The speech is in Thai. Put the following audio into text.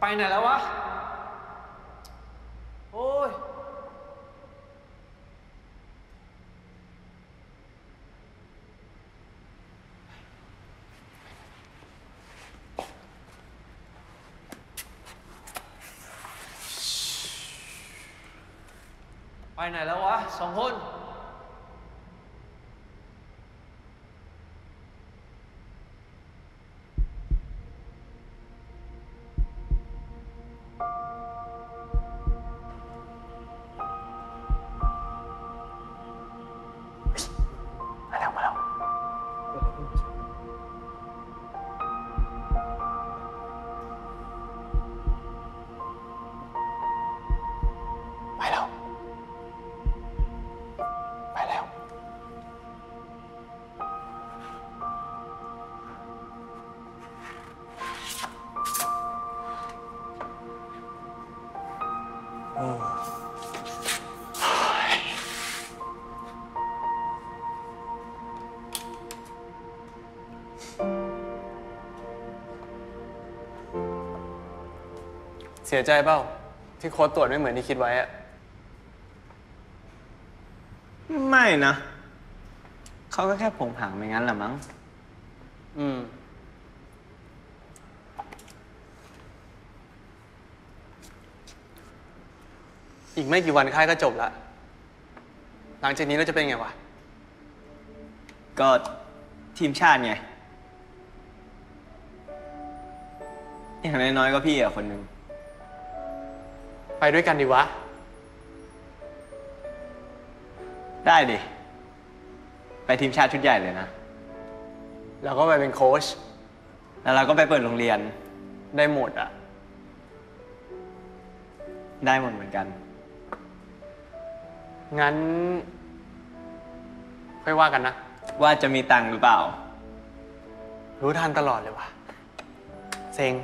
ไปไหนแล้ววะโอ้ยไปไหนแล้ววะสองคนมาแล้วไปแล้วไปแล้ว โอ้เสียใจเปล่าที่โค้ดตรวจไม่เหมือนที่คิดไว้อะไม่นะ เขาก็แค่ผงผางไม่งั้นแหละมั้ง อีกไม่กี่วันค่ายก็จบละหลังจากนี้เราจะเป็นไงวะ ก็ทีมชาติไง อย่างน้อยๆก็พี่อะคนหนึ่ง ไปด้วยกันดีวะ ได้ดิ ไปทีมชาติชุดใหญ่เลยนะ แล้วก็ไปเป็นโค้ช แล้วเราก็ไปเปิดโรงเรียน ได้หมดอะ ได้หมดเหมือนกัน งั้นค่อยว่ากันนะ ว่าจะมีตังค์หรือเปล่า รู้ทันตลอดเลยวะเซ็ง